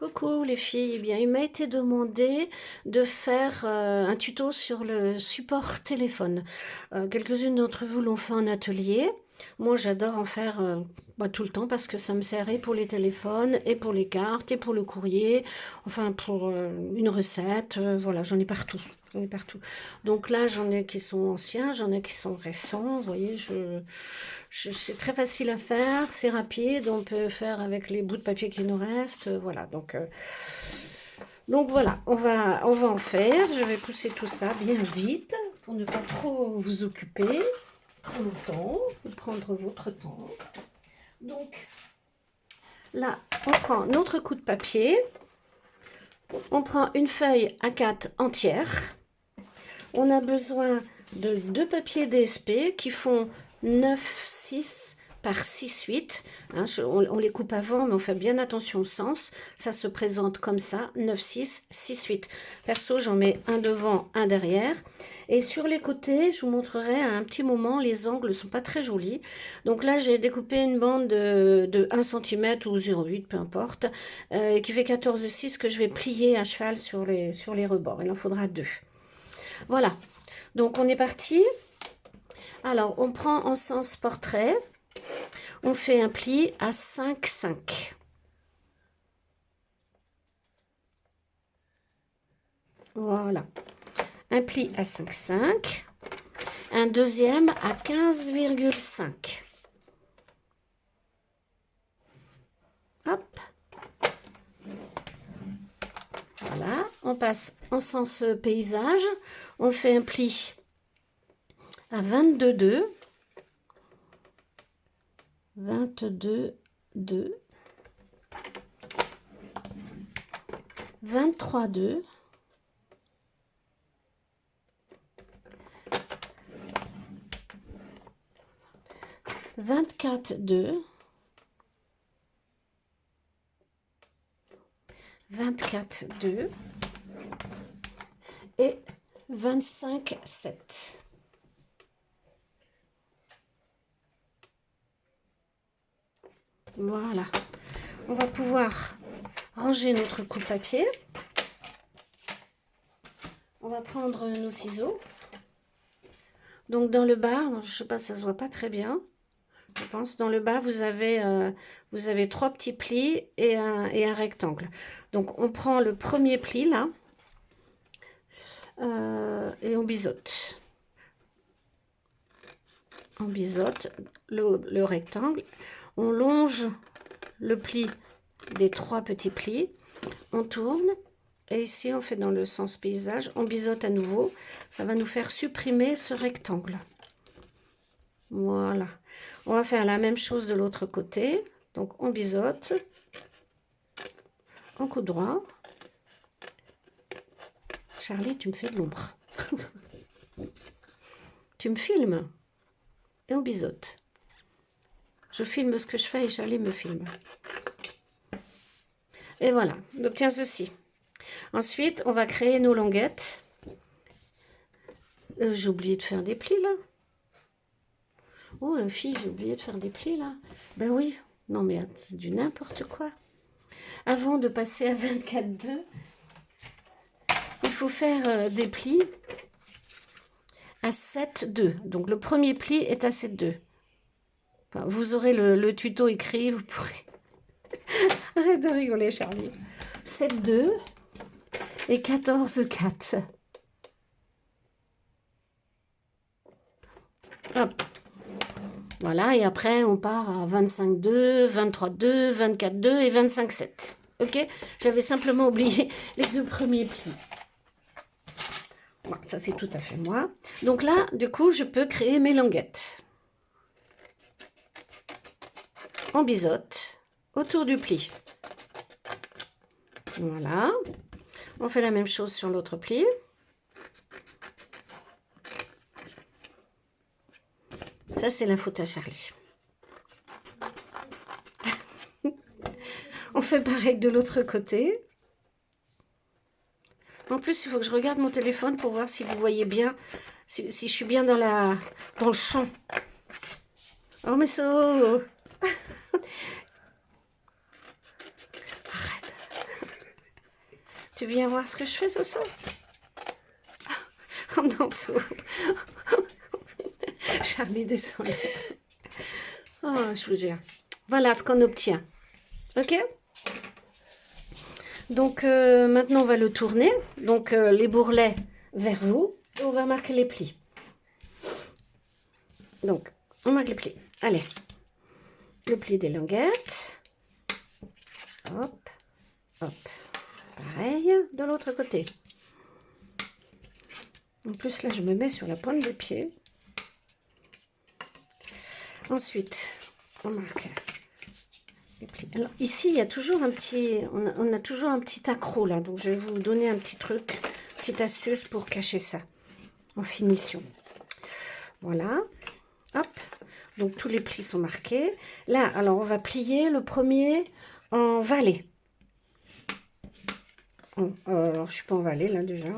Coucou les filles, eh bien il m'a été demandé de faire un tuto sur le support téléphone. Quelques-unes d'entre vous l'ont fait en atelier. Moi j'adore en faire tout le temps parce que ça me sert et pour les téléphones et pour les cartes et pour le courrier, enfin pour une recette, voilà j'en ai partout. J'en ai partout. Donc là, j'en ai qui sont anciens, j'en ai qui sont récents. Vous voyez, c'est très facile à faire, c'est rapide. On peut faire avec les bouts de papier qui nous restent. Voilà, donc voilà, on va en faire. Je vais pousser tout ça bien vite pour ne pas trop vous occuper trop longtemps, prendre votre temps. Donc là, on prend notre coup de papier. On prend une feuille A4 entière. On a besoin de deux papiers DSP qui font 9,6 par 6,8. Hein, on les coupe avant, mais on fait bien attention au sens. Ça se présente comme ça, 9,6, 6,8. Perso, j'en mets un devant, un derrière. Et sur les côtés, je vous montrerai à un petit moment, les angles ne sont pas très jolis. Donc là, j'ai découpé une bande de 1 cm ou 0,8, peu importe, qui fait 14,6 que je vais plier à cheval sur les rebords. Il en faudra deux. Voilà, donc on est parti. Alors, on prend en sens portrait. On fait un pli à 5,5. Voilà. Un pli à 5,5. Un deuxième à 15,5. Hop. Voilà. On passe en sens paysage. On fait un pli à 22,2. 22,2. 23,2. 24,2. 24,2 et 25,7. Voilà. On va pouvoir ranger notre coup de papier. On va prendre nos ciseaux. Donc dans le bas, je ne sais pas, ça se voit pas très bien. Je pense dans le bas, vous avez trois petits plis et un rectangle. Donc on prend le premier pli là et on biseaute. On biseaute le rectangle. On longe le pli des trois petits plis. On tourne. Et ici, on fait dans le sens paysage. On biseaute à nouveau. Ça va nous faire supprimer ce rectangle. Voilà. On va faire la même chose de l'autre côté. Donc, on biseaute. En coup droit. Charlie, tu me fais de l'ombre. Tu me filmes. Et on biseaute. Je filme ce que je fais et Charlie me filme. Et voilà. On obtient ceci. Ensuite, on va créer nos languettes. J'ai oublié de faire des plis, là. Oh, la fille, j'ai oublié de faire des plis, là. Ben oui. Non, mais c'est du n'importe quoi. Avant de passer à 24,2, il faut faire des plis à 7,2. Donc, le premier pli est à 7,2. Enfin, vous aurez le tuto écrit, vous pourrez... Arrête de rigoler, Charlie. 7,2 et 14,4. Hop. Voilà, et après, on part à 25,2, 23,2, 24,2 et 25,7. Ok? J'avais simplement oublié les deux premiers plis. Voilà, ça, c'est tout à fait moi. Donc là, du coup, je peux créer mes languettes. On biseaute autour du pli. Voilà. On fait la même chose sur l'autre pli. Ça, c'est la faute à Charlie. On fait pareil de l'autre côté. En plus, il faut que je regarde mon téléphone pour voir si vous voyez bien, si je suis bien dans le champ. Oh, mais ça... Arrête. Tu viens voir ce que je fais ce soir? En dessous. Charlie descend. Oh, je vous jure. Voilà ce qu'on obtient. Ok? Donc, maintenant, on va le tourner. Donc, les bourrelets vers vous. Et on va marquer les plis. Donc, on marque les plis. Allez. Le pli des languettes. Hop. Hop. Pareil de l'autre côté. En plus, là, je me mets sur la pointe des pieds. Ensuite, on marque les plis. Alors, ici, il y a toujours un petit... On a toujours un petit accroc, là. Donc, je vais vous donner un petit truc, petite astuce pour cacher ça en finition. Voilà. Hop. Donc, tous les plis sont marqués. Là, alors, on va plier le premier en vallée. Alors, je ne suis pas en vallée, là, déjà.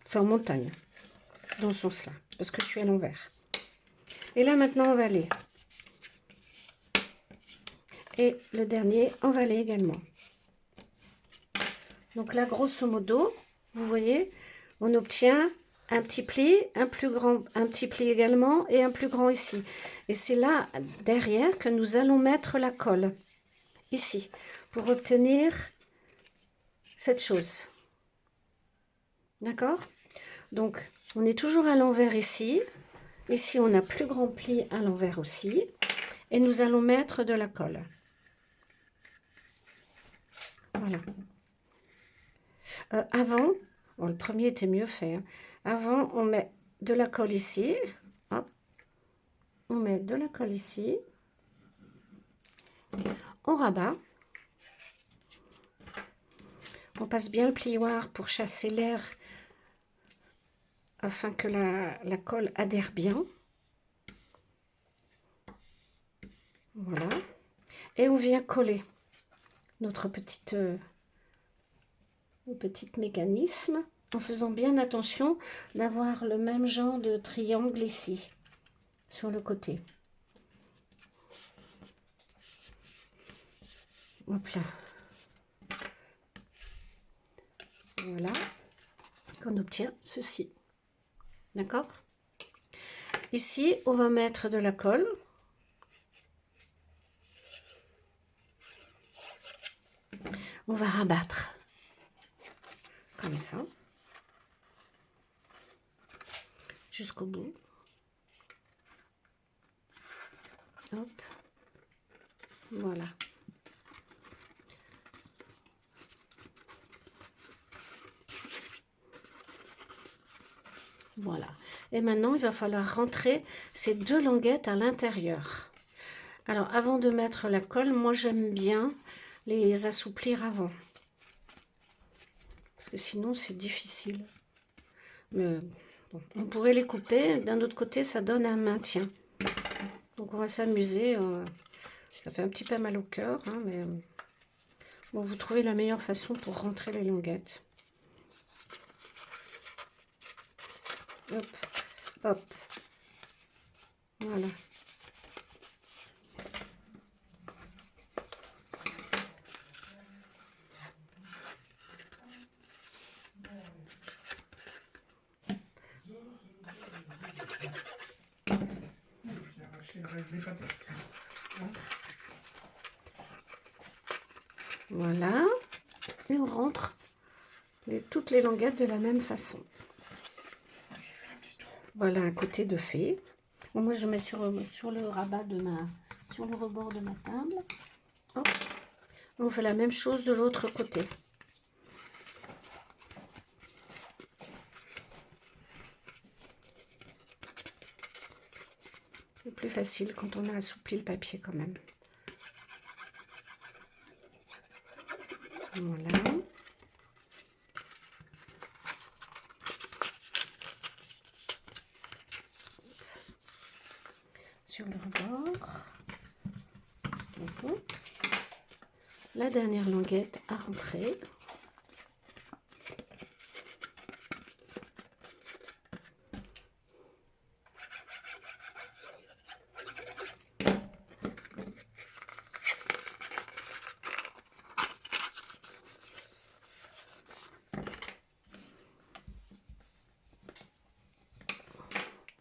C'est en montagne. Dans ce sens-là. Parce que je suis à l'envers. Et là, maintenant, en vallée. Et le dernier en vallée également. Donc là, grosso modo, vous voyez, on obtient un petit pli, un plus grand, un petit pli également et un plus grand ici. Et c'est là, derrière, que nous allons mettre la colle. Ici, pour obtenir cette chose. D'accord? Donc, on est toujours à l'envers ici. Ici, on a plus grand pli à l'envers aussi. Et nous allons mettre de la colle. Voilà. Avant, bon, le premier était mieux fait. Hein. Avant, on met de la colle ici. Hop. On met de la colle ici. On rabat. On passe bien le plioir pour chasser l'air afin que la colle adhère bien. Voilà. Et on vient coller notre petit mécanisme en faisant bien attention d'avoir le même genre de triangle ici, sur le côté. Hop là. Voilà. Qu'on obtient ceci. D'accord? Ici, on va mettre de la colle. On va rabattre. Comme ça. Jusqu'au bout. Hop. Voilà. Voilà. Et maintenant, il va falloir rentrer ces deux languettes à l'intérieur. Alors, avant de mettre la colle, moi, j'aime bien les assouplir avant. Parce que sinon, c'est difficile. Mais bon, on pourrait les couper. D'un autre côté, ça donne un maintien. Donc, on va s'amuser. Ça fait un petit peu mal au cœur, hein, mais bon, vous trouvez la meilleure façon pour rentrer les languettes. Hop, hop. Voilà. Voilà. Et on rentre toutes les languettes de la même façon. Voilà un côté de fait. Bon, moi, je mets sur le rabat sur le rebord de ma table. Hop. On fait la même chose de l'autre côté. C'est plus facile quand on a assoupli le papier quand même. Voilà. Sur le rebord. La dernière languette à rentrer.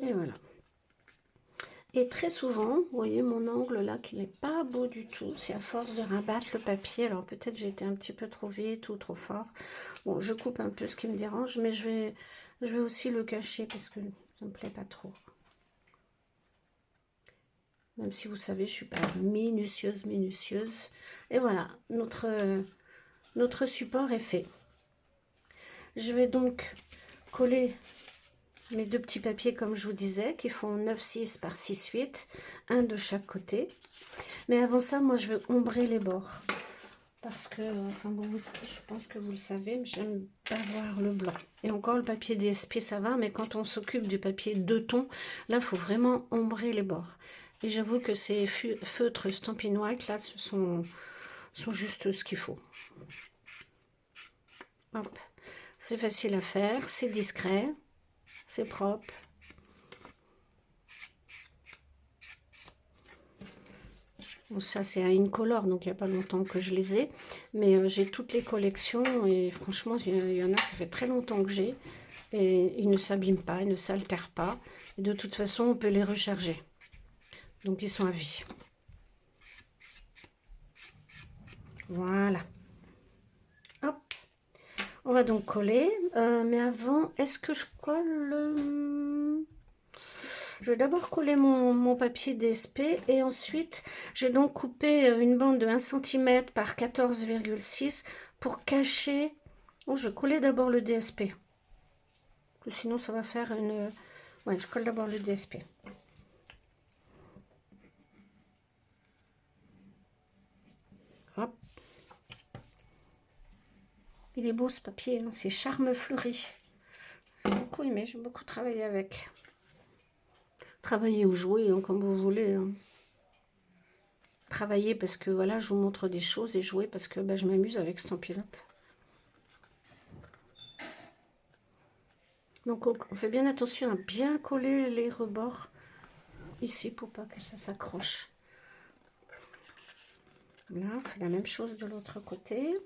Et voilà. Et très souvent, vous voyez mon angle là qui n'est pas beau du tout. C'est à force de rabattre le papier. Alors peut-être j'ai été un petit peu trop vite ou trop fort. Bon, je coupe un peu ce qui me dérange, mais je vais aussi le cacher parce que ça me plaît pas trop. Même si vous savez, je suis pas minutieuse. Et voilà, notre support est fait. Je vais donc coller mes deux petits papiers comme je vous disais, qui font 9,6 par 6,8, un de chaque côté. Mais avant ça, moi je veux ombrer les bords. Parce que, enfin bon, je pense que vous le savez, mais j'aime pas voir le blanc. Et encore le papier DSP ça va, mais quand on s'occupe du papier deux tons, là il faut vraiment ombrer les bords. Et j'avoue que ces feutres Stampin' White là, ce sont juste ce qu'il faut. Hop. C'est facile à faire, c'est discret, c'est propre. Bon, ça c'est à Incolor, donc il n'y a pas longtemps que je les ai. Mais j'ai toutes les collections et franchement, il y en a, ça fait très longtemps que j'ai. Et ils ne s'abîment pas, ils ne s'altèrent pas. Et de toute façon, on peut les recharger. Donc ils sont à vie. Voilà. Hop. On va donc coller. Mais avant, est-ce que je colle... Je vais d'abord coller mon papier DSP et ensuite j'ai donc coupé une bande de 1 cm par 14,6 pour cacher. Oh, je collais d'abord le DSP. Sinon ça va faire une... Ouais, je colle d'abord le DSP. Hop. Il est beau ce papier, hein, c'est Charme Fleuri. J'ai beaucoup aimé, j'ai beaucoup travaillé avec. Travailler ou jouer, hein, comme vous voulez. Hein. Travailler parce que voilà, je vous montre des choses et jouer parce que je m'amuse avec Stampin' Up. Donc on fait bien attention à bien coller les rebords ici pour pas que ça s'accroche. Là, on fait la même chose de l'autre côté.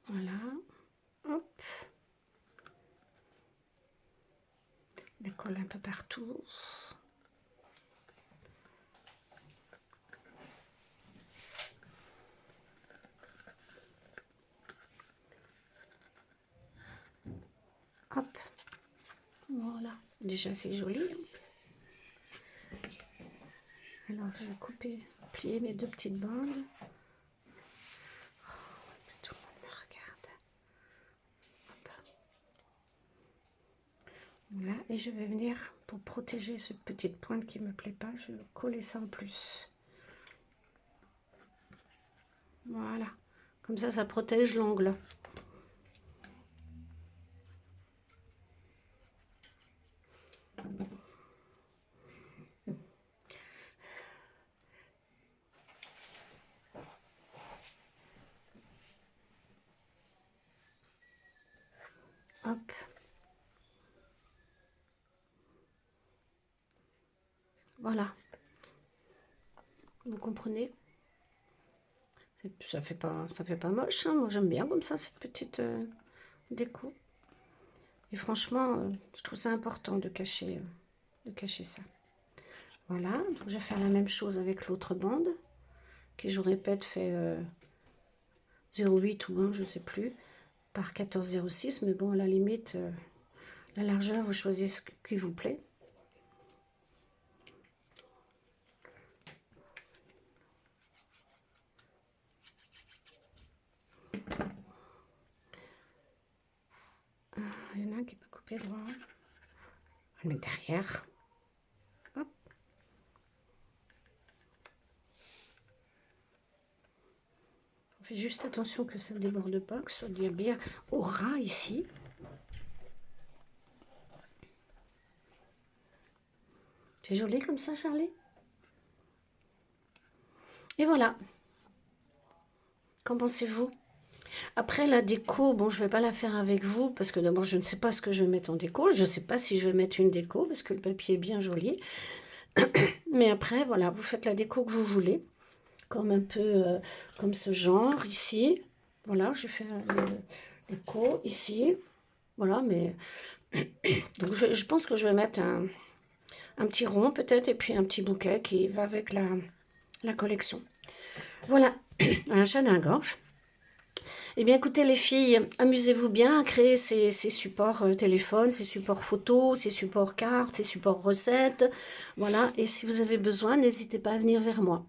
Voilà. Hop. On colle un peu partout. Hop. Voilà. Déjà, c'est joli. Alors, je vais couper, plier mes deux petites bandes. Tout le monde me regarde. Hop. Voilà. Et je vais venir, pour protéger cette petite pointe qui ne me plaît pas, je vais coller ça en plus. Voilà. Comme ça protège l'angle. Hop. Voilà. Vous comprenez? Ça fait pas moche, hein. Moi j'aime bien comme ça cette petite déco. Et franchement, je trouve ça important de cacher ça. Voilà, donc je vais faire la même chose avec l'autre bande, qui je vous répète fait 0,8 ou 1, je sais plus, par 14,06, mais bon à la limite, la largeur vous choisissez ce qui vous plaît. Il y en a un qui peut couper droit. On le met derrière. Hop. On fait juste attention que ça ne déborde pas, que ce soit bien au ras ici. C'est joli comme ça, Charlie. Et voilà. Qu'en pensez-vous? Après, la déco, bon, je ne vais pas la faire avec vous, parce que d'abord, je ne sais pas ce que je vais mettre en déco. Je ne sais pas si je vais mettre une déco, parce que le papier est bien joli. Mais après, voilà, vous faites la déco que vous voulez. Comme un peu, comme ce genre ici. Voilà, je fais écho ici. Voilà, mais donc je pense que je vais mettre un petit rond peut-être et puis un petit bouquet qui va avec la collection. Voilà, un chat à gorge. Eh bien, écoutez, les filles, amusez-vous bien à créer ces supports téléphone, ces supports photos, ces supports cartes, ces supports recettes. Voilà, et si vous avez besoin, n'hésitez pas à venir vers moi.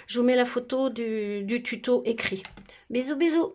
Je vous mets la photo du tuto écrit. Bisous, bisous!